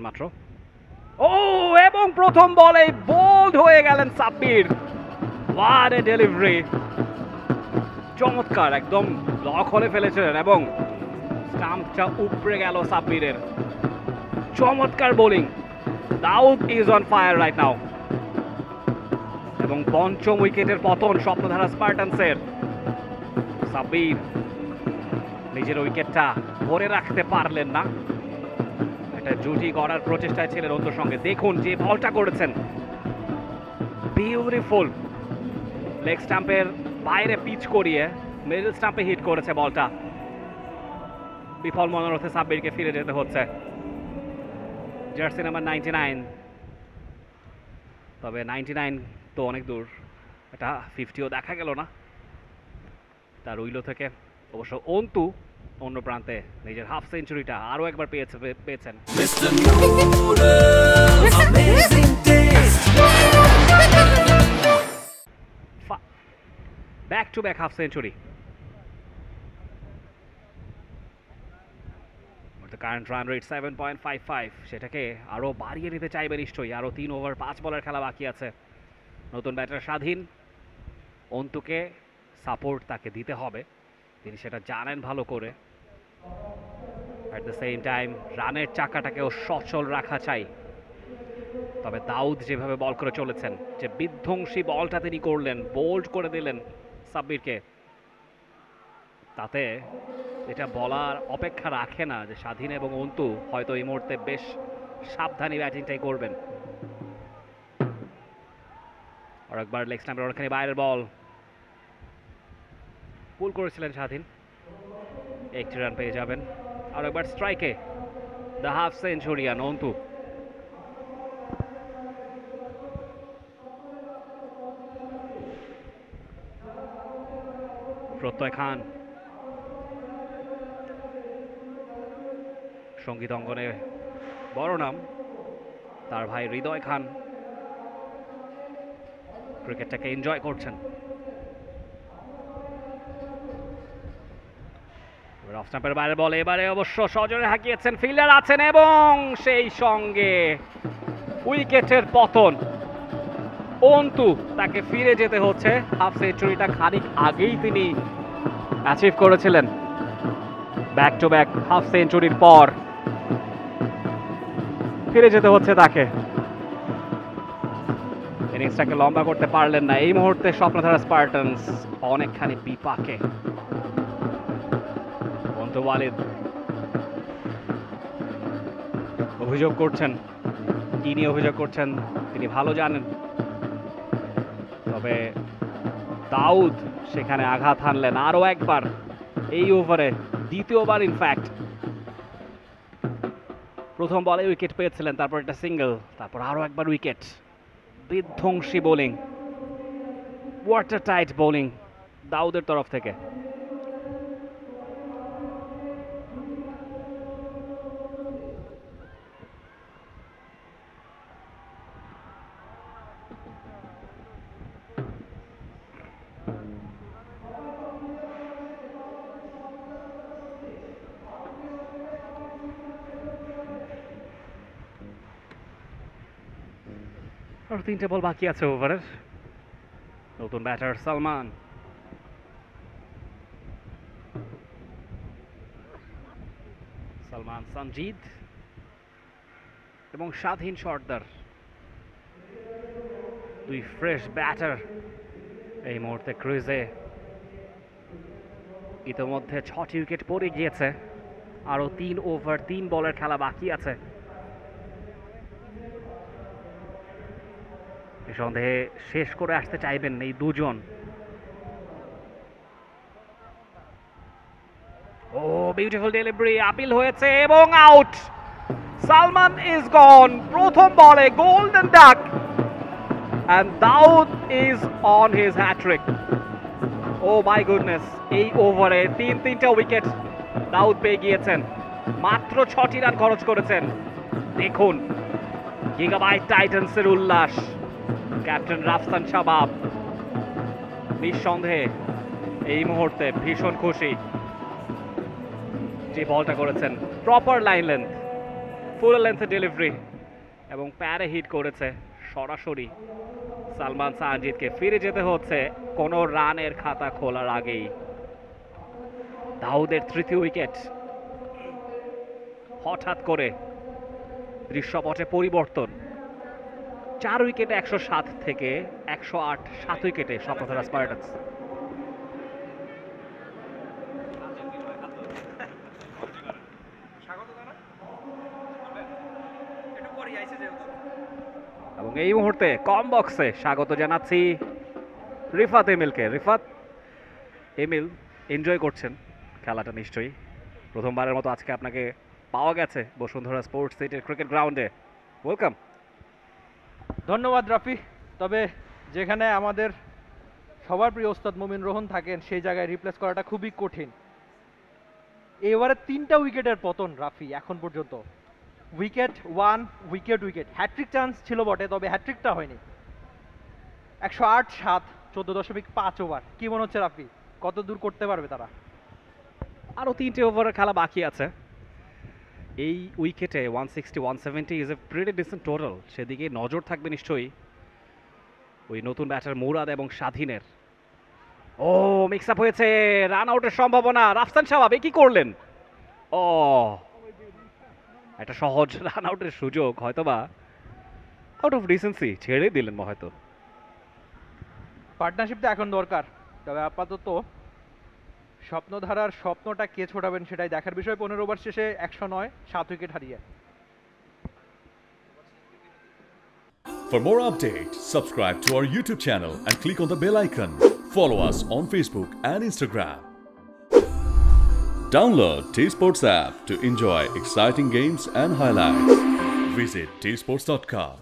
মাত্র। ও এবং প্রথম বলে বোল্ড হয়ে গেলেন সাব্বির। হোয়াট এ ডেলিভারি, চমৎকার, একদম লক হলে ফেলেছিলেন এবং স্টাম্পটা উপড়ে গেল সাব্বিরের। চমৎকার bowling. Daud is on fire right now. এবং পঞ্চম উইকেটের পতন স্বপ্নধারা স্পার্টানসের। সাব্বির নিজের উইকেটটা ধরে রাখতে পারলেন না। এটা জুটি করার প্রচেষ্টায় ছিলেন অন্যর সঙ্গে। দেখুন যে বলটা করেছেন, বিউটিফুল। লেগ স্টাম্পের বাইরে পিচ করিয়ে মিডল স্টাম্পে হিট করেছে বলটা। বিফল মনোরথে সাব্বিরকে ফিরে যেতে হচ্ছে। জার্সি নাম্বার 99, তবে 99 তো অনেক দূর, এটা 50ও দেখা গেল না তার উইলো থেকে। অবশ্য অন্তু অন্য প্রান্তে নিজের হাফ সেঞ্চুরিটা আরও একবার পেয়েছেন। Back to back half century. Current run rate 7.55, সেটাকে আরও বাড়িয়ে নিতে চাইবে নিশ্চয়ই। আরও 3 ওভার 5 বলের খেলা বাকি আছে। নতুন ব্যাটার স্বাধীন, অন্তুকে সাপোর্ট তাকে দিতে হবে, তিনি সেটা জানেন ভালো করে। অ্যাট দ্য সেম টাইম রানের চাকাটাকেও সচল রাখা চাই। তবে দাউদ যেভাবে বল করে চলেছেন, যে বিধ্বংসী বলটা তিনি করলেন, বোল্ড করে দিলেন সাব্বিরকে, তাতে এটা বলার অপেক্ষা রাখে না যে স্বাধীন এবং অন্তু হয়তো এই মুহূর্তে বেশ সাবধানী ব্যাটিংটাই করবেন। আর একবার লেগ স্টাম্পের অনেকখানি বাইরের বল পুল করেছিলেন স্বাধীন, 1 রান পেয়ে যাবেন। আর একবার স্ট্রাইকে দ্য হাফ সেঞ্চুরিয়ান অন্তু। প্রত্যয় খান সঙ্গীত অঙ্গনে বড় নাম, তার ভাই হৃদয় খান ক্রিকেটটাকে এনজয় করছেন। অফ স্টাম্পের বাইরে বল, এবারে অবশ্য সজোরে হাঁকিয়েছেন, ফিল্ডার আছেন এবং সেই সঙ্গে উইকেটের পতন। অন্তু তাকে ফিরে যেতে হচ্ছে। হাফ সেঞ্চুরিটা খানিক আগেই তিনি অ্যাচিভ করেছিলেন। ব্যাক টু ব্যাক হাফ সেঞ্চুরির পর ফিরে যেতে হচ্ছে তাকে। ইনিংসটাকে লম্বা করতে পারলেন না। এই মুহূর্তে স্বপ্নধারা স্পার্টানস অনেকখানি বিপাকে। অন্তু ওয়ালিদ অভিযোগ করছেন, কি নিয়ে অভিযোগ করছেন তিনি ভালো জানেন। তবে দাউদ সেখানে আঘাত হানলেন আরও একবার এই ওভারে, দ্বিতীয়বার ইনফ্যাক্ট। প্রথম বলে উইকেট পেয়েছিলেন, তারপর একটা সিঙ্গেল, তারপর আরও একবার উইকেট। বিধ্বংসী বোলিং, ওয়াটার টাইট বোলিং দাউদের তরফ থেকে। আর 3টে বল বাকি আছে ওভারের। নতুন ব্যাটার সালমান, সঞ্জিদ এবং স্বাধীন সর্দার, দুই ফ্রেশ ব্যাটার এই মুহূর্তে ক্রিজে। ইতোমধ্যে 6টি উইকেট পড়ে গিয়েছে, আরও 3 ওভার 3 বলের খেলা বাকি আছে। নিঃসন্দেহে শেষ করে আসতে চাইবেন এই দুজন। ও বিউটিফুল ডেলিভারি, আপিল হয়েছে এবং আউট। সালমান ইজ গন। প্রথম বলে golden duck and Daud is on his hat-trick. Oh my goodness, এই ওভারে 3টা উইকেট দাউদ পেয়ে গিয়েছেন, মাত্র 6টি রান খরচ করেছেন। দেখুন গিগাবাইট টাইটান্সের উল্লাস, ক্যাপ্টেন রাফসান শাবাব নিঃসন্দেহে এই মুহূর্তে ভীষণ খুশি যে বলটা করেছেন। Proper line length, full length delivery এবং প্যারে হিট করেছে সরাসরি সালমান সানজিদকে। ফিরে যেতে হচ্ছে কোনো রানের খাতা খোলার আগেই। দাউদের তৃতীয় উইকেট। হঠাৎ করে দৃশ্যপটে পরিবর্তন। 4 উইকেটে 107 থেকে 108, 7 উইকেটে স্বপ্নধারা স্পার্টানস। এবং এই মুহূর্তে কম বক্সে স্বাগত জানাচ্ছি রিফাত এমিলকে। রিফাত এমিল, এনজয় করছেন খেলাটা নিশ্চয়ই। প্রথমবারের মতো আজকে আপনাকে পাওয়া গেছে বসুন্ধরা স্পোর্টস সিটির ক্রিকেট গ্রাউন্ডে। ওয়েলকাম। ধন্যবাদ রাফি। তবে যেখানে আমাদের সবার প্রিয় ওস্তাদ মুমিন রোহন থাকেন সেই জায়গায় রিপ্লেস করাটা খুবই কঠিন। এবারে 3টা উইকেটের পতন রাফি এখন পর্যন্ত। Wicket 1, wicket wicket, hat trick chance ছিল বটে, তবে হ্যাট্রিকটা হয়নি। 108, 7, 14.5 ওভার। কি মনে হচ্ছে রাফি, কত দূর করতে পারবে তারা? আরও 3টে ওভারের খেলা বাকি আছে। এই উইকেটে 160, 170 is a pretty decent total. সেদিকে নজর থাকবে নিশ্চয়ই ওই নতুন ব্যাটার মুরাদ এবং স্বাধীনের। ও, মিক্স আপ হয়েছে, রান আউটের সম্ভাবনা। রাফসান শাবাব কি করলেন? ও, একটা সহজ রান আউটের সুযোগ, হয়তোবা আউট অফ ডিসেন্সি ছেড়ে দিলেন হয়তো। পার্টনারশিপটা এখন দরকার, তবে আপাতত স্বপ্নধারার স্বপ্নটা কে ছোটাবেন সেটাই দেখার বিষয়। 15 ওভার শেষে 109, 7 উইকেট হারিয়ে। For more updates, subscribe to our YouTube channel and click on the bell icon. Follow us on Facebook and Instagram. Download T-Sports app to enjoy exciting games and highlights. Visit tsports.com.